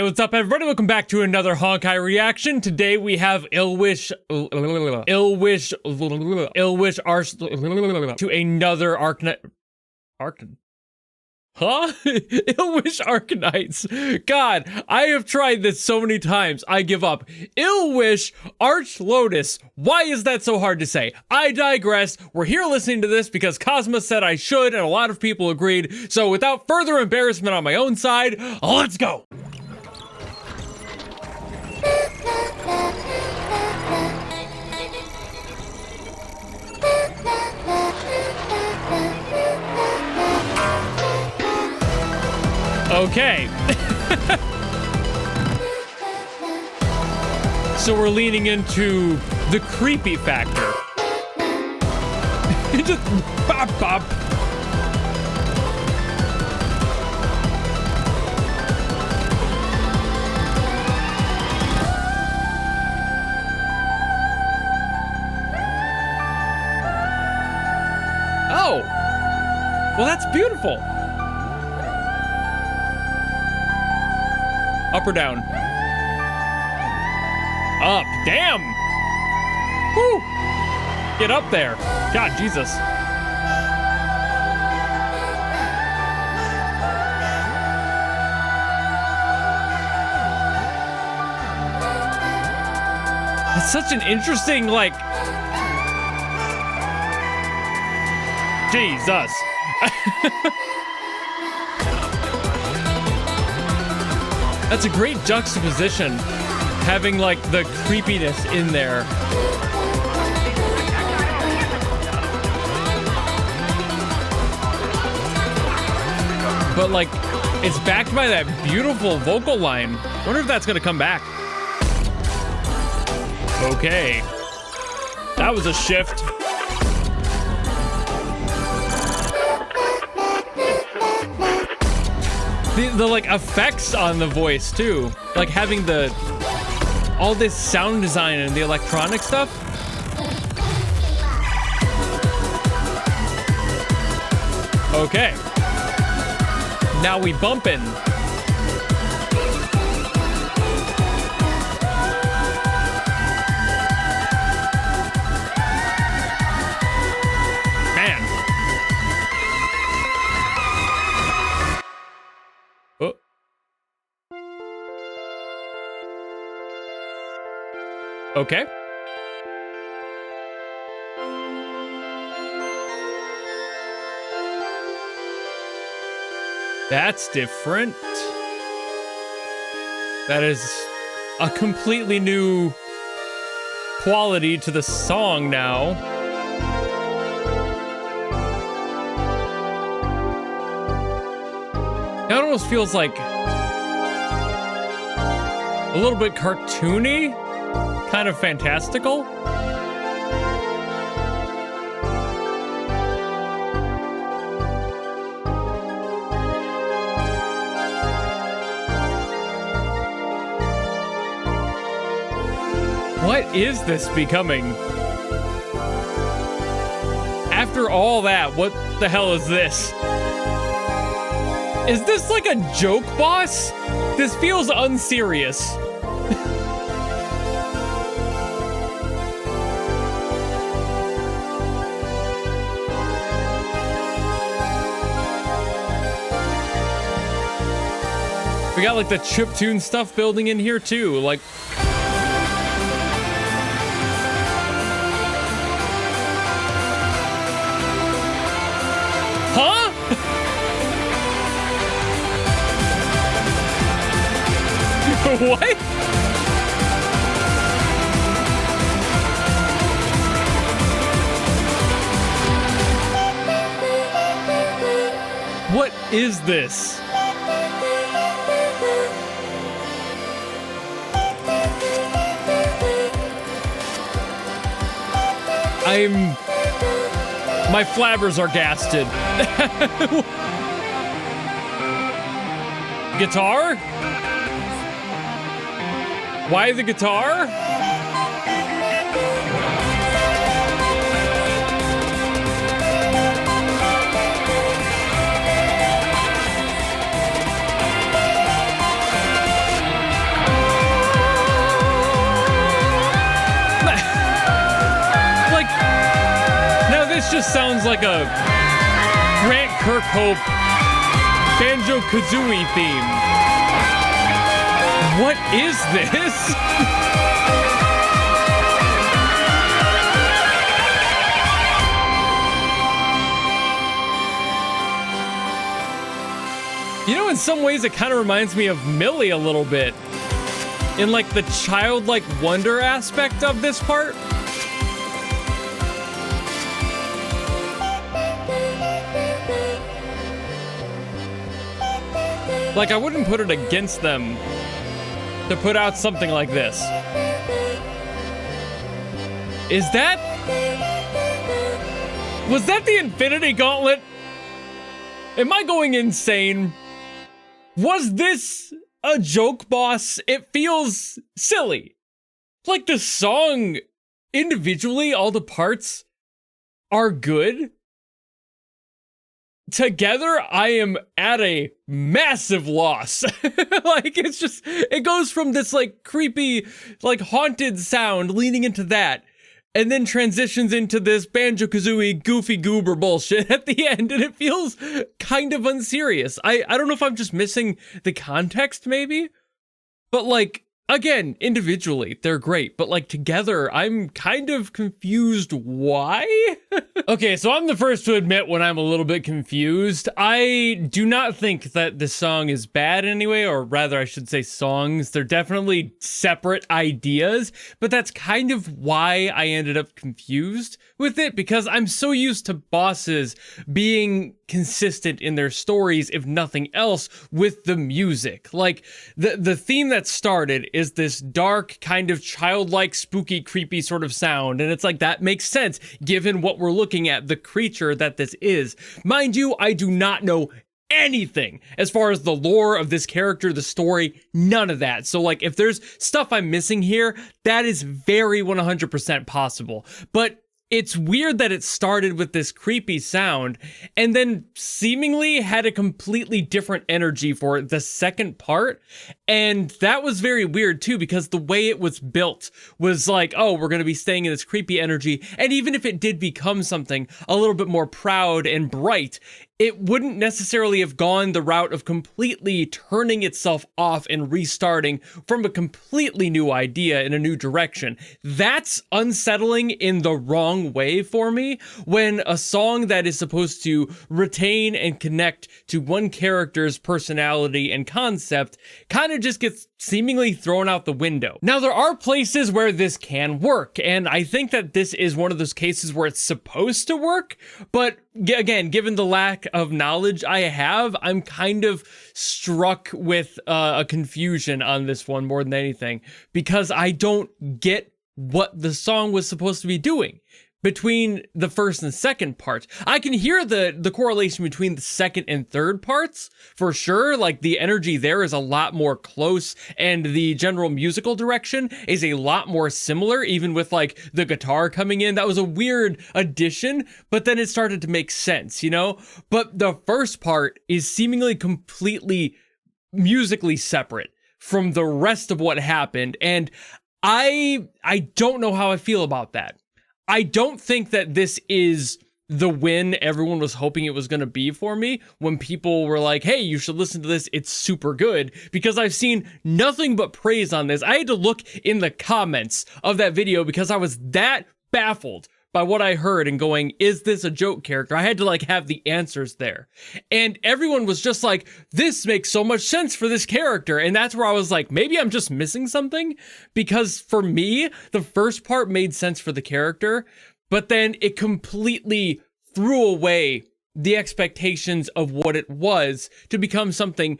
what's up, everybody? Welcome back to another Honkai reaction. Today we have Fulwish Arch to another Fulwish Arknights. God, I have tried this so many times. I give up. Fulwish Arch Lotus. Why is that so hard to say? I digress. We're here listening to this because Cosma said I should, and a lot of people agreed. So without further embarrassment on my own side, let's go. Okay. So we're leaning into the creepy factor. Just bop bop. Oh. Well, that's beautiful. Up or down? Up. Damn! Woo! Get up there. God, Jesus. It's such an interesting, like... Jesus. That's a great juxtaposition, having like the creepiness in there. But like, it's backed by that beautiful vocal line. I wonder if that's gonna come back. Okay. That was a shift. The like effects on the voice too, like having all this sound design and the electronic stuff. Okay, now we bumpin'. Okay. That's different. That is a completely new quality to the song now. It almost feels like a little bit cartoony. Kind of fantastical. What is this becoming? After all that, what the hell is this? Is this like a joke boss? This feels unserious. We got like the chiptune stuff building in here too, like. Huh? What? What is this? My flabbers are gasted. Guitar? Why the guitar? just sounds like a Grant Kirkhope Banjo-Kazooie theme. What is this? You know, in some ways, it kind of reminds me of Millie a little bit. In like the childlike wonder aspect of this part. Like, I wouldn't put it against them to put out something like this. Is that... Was that the Infinity Gauntlet? Am I going insane? Was this a joke, boss? It feels silly. Like, the song, individually, all the parts are good. Together, I am at a massive loss. Like, it's just, it goes from this, like, creepy, like, haunted sound leaning into that, and then transitions into this Banjo-Kazooie goofy goober bullshit at the end, and it feels kind of unserious. I don't know if I'm just missing the context, maybe? But, like, again, individually, they're great, but like together, I'm kind of confused why? Okay, so I'm the first to admit when I'm a little bit confused. I do not think that this song is bad anyway, or rather I should say songs. They're definitely separate ideas, but that's kind of why I ended up confused with it, because I'm so used to bosses being consistent in their stories, if nothing else, with the music. Like, the theme that started is this dark, kind of childlike, spooky, creepy sort of sound, and it's like, that makes sense, given what we're looking at, the creature that this is. Mind you, I do not know anything as far as the lore of this character, the story, none of that. So, like, if there's stuff I'm missing here, that is very 100% possible. But it's weird that it started with this creepy sound and then seemingly had a completely different energy for the second part. And that was very weird too, because the way it was built was like, oh, we're going to be staying in this creepy energy. And even if it did become something a little bit more proud and bright, it wouldn't necessarily have gone the route of completely turning itself off and restarting from a completely new idea in a new direction. That's unsettling in the wrong way for me, when a song that is supposed to retain and connect to one character's personality and concept kind of just gets seemingly thrown out the window. Now, there are places where this can work, and I think that this is one of those cases where it's supposed to work, but again, given the lack of knowledge I have, I'm kind of struck with a confusion on this one more than anything, because I don't get what the song was supposed to be doing between the first and second parts. I can hear the correlation between the second and third parts, for sure. Like, the energy there is a lot more close, and the general musical direction is a lot more similar, even with, like, the guitar coming in. That was a weird addition, but then it started to make sense, you know? But the first part is seemingly completely musically separate from the rest of what happened, and I don't know how I feel about that. I don't think that this is the win everyone was hoping it was going to be for me when people were like, hey, you should listen to this, it's super good, because I've seen nothing but praise on this. I had to look in the comments of that video because I was that baffled by what I heard and going, is this a joke character? I had to, like, have the answers there. And everyone was just like, this makes so much sense for this character. And that's where I was like, maybe I'm just missing something, because for me, the first part made sense for the character, but then it completely threw away the expectations of what it was to become something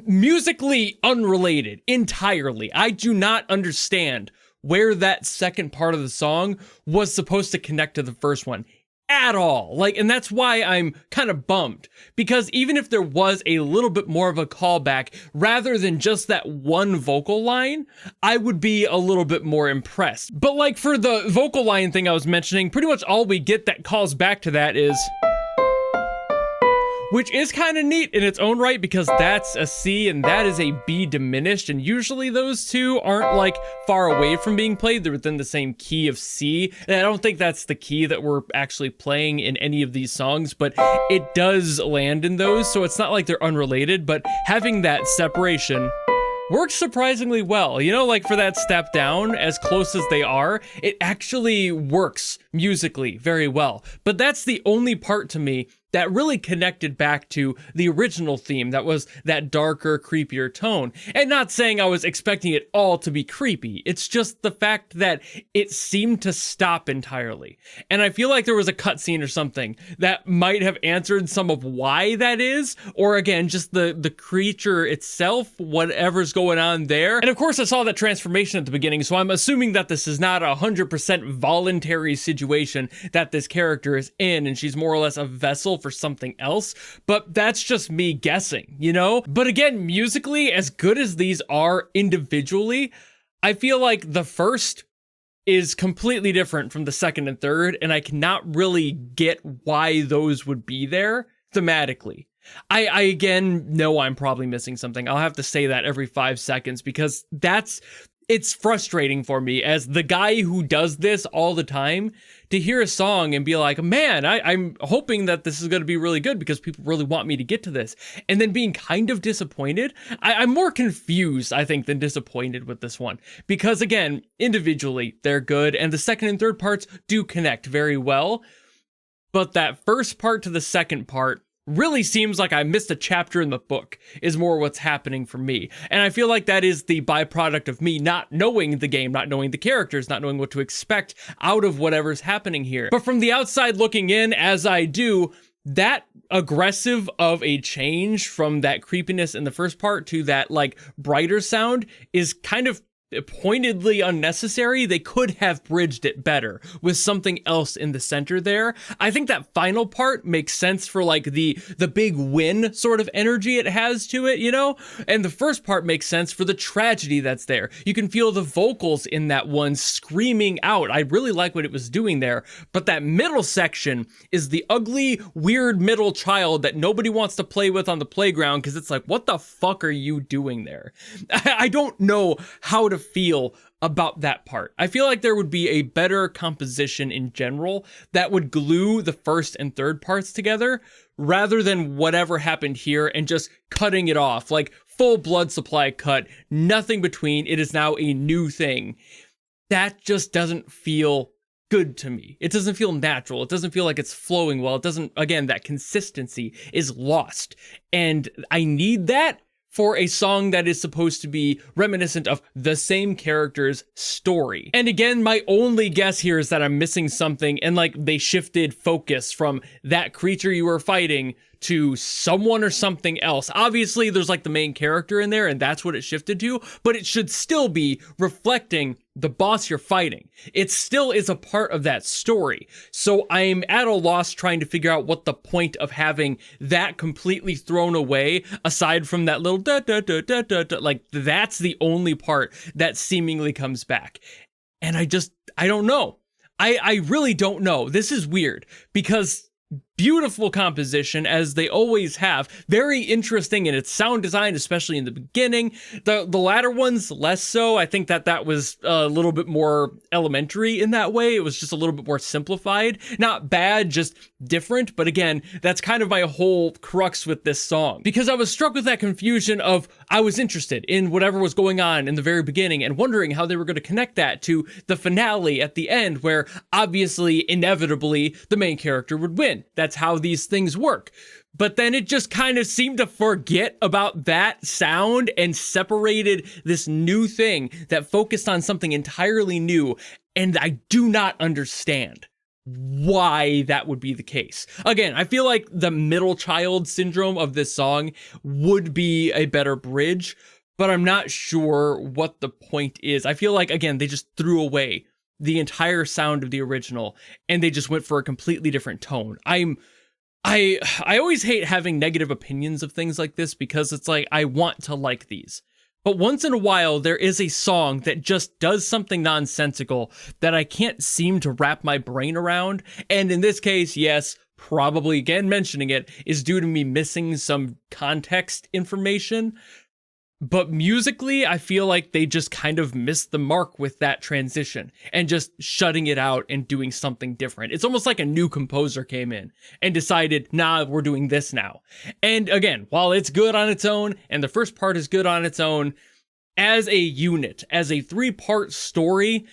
musically unrelated entirely. I do not understand where that second part of the song was supposed to connect to the first one at all. Like, and that's why I'm kind of bummed, because even if there was a little bit more of a callback rather than just that one vocal line, I would be a little bit more impressed. But like, for the vocal line thing I was mentioning, pretty much all we get that calls back to that is which is kind of neat in its own right because that's a C and that is a B diminished, and usually those two aren't like far away from being played. They're within the same key of C, and I don't think that's the key that we're actually playing in any of these songs, but it does land in those, so it's not like they're unrelated, but having that separation works surprisingly well. You know, like for that step down, as close as they are, it actually works musically very well. But that's the only part to me that really connected back to the original theme, that was that darker, creepier tone. And not saying I was expecting it all to be creepy, it's just the fact that it seemed to stop entirely. And I feel like there was a cutscene or something that might have answered some of why that is, or again, just the creature itself, whatever's going on there. And of course I saw that transformation at the beginning, so I'm assuming that this is not a 100% voluntary situation that this character is in, and she's more or less a vessel for something else, but that's just me guessing, you know? But again, musically, as good as these are individually, I feel like the first is completely different from the second and third, and I cannot really get why those would be there thematically. I again know I'm probably missing something. I'll have to say that every 5 seconds because it's frustrating for me as the guy who does this all the time to hear a song and be like, man, I'm hoping that this is going to be really good because people really want me to get to this. And then being kind of disappointed. I'm more confused, I think, than disappointed with this one. Because again, individually, they're good. And the second and third parts do connect very well. But that first part to the second part really seems like I missed a chapter in the book, is more what's happening for me. And I feel like that is the byproduct of me not knowing the game, not knowing the characters, not knowing what to expect out of whatever's happening here. But from the outside looking in, as I do, that aggressive of a change from that creepiness in the first part to that like brighter sound is kind of pointedly unnecessary. They could have bridged it better with something else in the center there. I think that final part makes sense for like the big win sort of energy it has to it, you know? And the first part makes sense for the tragedy that's there. You can feel the vocals in that one screaming out. I really like what it was doing there, but that middle section is the ugly, weird middle child that nobody wants to play with on the playground because it's like, what the fuck are you doing there? I don't know how to feel about that part. I feel like there would be a better composition in general that would glue the first and third parts together rather than whatever happened here and just cutting it off, like full blood supply cut, nothing between. It is now a new thing. That just doesn't feel good to me. It doesn't feel natural. It doesn't feel like it's flowing well. It doesn't, again, that consistency is lost. And I need that for a song that is supposed to be reminiscent of the same character's story. And again, my only guess here is that I'm missing something and like they shifted focus from that creature you were fighting to someone or something else. Obviously, there's like the main character in there and that's what it shifted to, but it should still be reflecting the boss you're fighting. It still is a part of that story. So I'm at a loss trying to figure out what the point of having that completely thrown away, aside from that little da da da da da da, like that's the only part that seemingly comes back. And I don't know. I really don't know. This is weird because beautiful composition, as they always have. Very interesting in its sound design, especially in the beginning. The latter ones, less so. I think that was a little bit more elementary in that way. It was just a little bit more simplified. Not bad, just different. But again, that's kind of my whole crux with this song. Because I was struck with that confusion of, I was interested in whatever was going on in the very beginning and wondering how they were going to connect that to the finale at the end, where obviously, inevitably, the main character would win. That's how these things work. But then it just kind of seemed to forget about that sound and separated this new thing that focused on something entirely new. And I do not understand why that would be the case. Again, I feel like the middle child syndrome of this song would be a better bridge, but I'm not sure what the point is. I feel like, again, they just threw away the entire sound of the original and they just went for a completely different tone. I always hate having negative opinions of things like this because it's like, I want to like these. But once in a while, there is a song that just does something nonsensical that I can't seem to wrap my brain around. And in this case, yes, probably, again, mentioning it, is due to me missing some context information. But musically, I feel like they just kind of missed the mark with that transition and just shutting it out and doing something different. It's almost like a new composer came in and decided, nah, we're doing this now. And again, while it's good on its own, and the first part is good on its own, as a unit, as a 3-part story,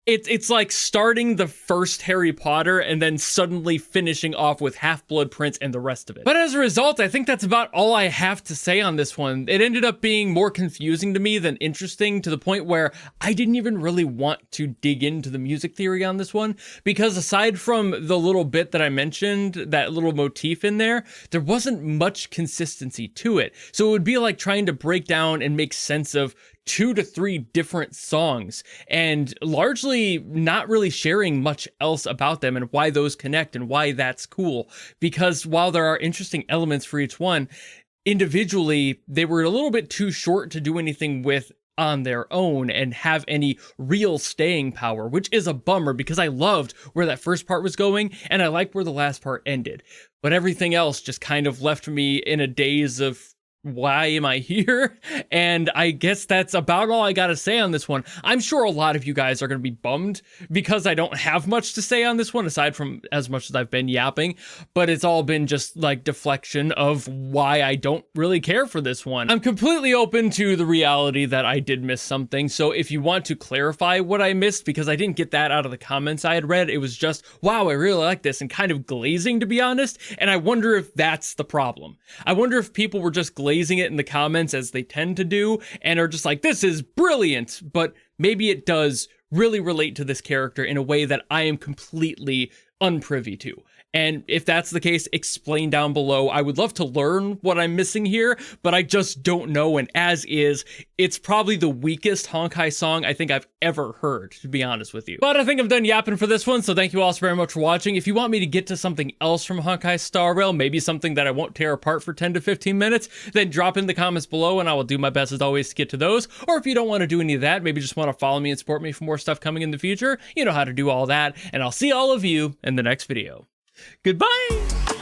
it's like starting the first Harry Potter and then suddenly finishing off with Half-Blood Prince and the rest of it. But as a result, I think that's about all I have to say on this one. It ended up being more confusing to me than interesting, to the point where I didn't even really want to dig into the music theory on this one, because aside from the little bit that I mentioned, that little motif in there wasn't much consistency to it. So it would be like trying to break down and make sense of 2 to 3 different songs, and largely not really sharing much else about them and why those connect and why that's cool. Because while there are interesting elements for each one, individually, they were a little bit too short to do anything with on their own and have any real staying power, which is a bummer, because I loved where that first part was going and I liked where the last part ended. But everything else just kind of left me in a daze of, why am I here? And I guess that's about all I gotta say on this one. I'm sure a lot of you guys are gonna be bummed because I don't have much to say on this one, aside from as much as I've been yapping, but it's all been just like deflection of why I don't really care for this one. I'm completely open to the reality that I did miss something, so if you want to clarify what I missed, because I didn't get that out of the comments I had read, it was just, wow, I really like this, and kind of glazing, to be honest, and I wonder if that's the problem. I wonder if people were just glazing it in the comments, as they tend to do, and are just like, this is brilliant, but maybe it does really relate to this character in a way that I am completely unprivy to. And if that's the case, explain down below. I would love to learn what I'm missing here, but I just don't know. And as is, it's probably the weakest Honkai song I think I've ever heard, to be honest with you. But I think I'm done yapping for this one, so thank you all so very much for watching. If you want me to get to something else from Honkai Star Rail, maybe something that I won't tear apart for 10 to 15 minutes, then drop in the comments below and I will do my best as always to get to those. Or if you don't want to do any of that, maybe just want to follow me and support me for more stuff coming in the future, you know how to do all that. And I'll see all of you in the next video. Goodbye!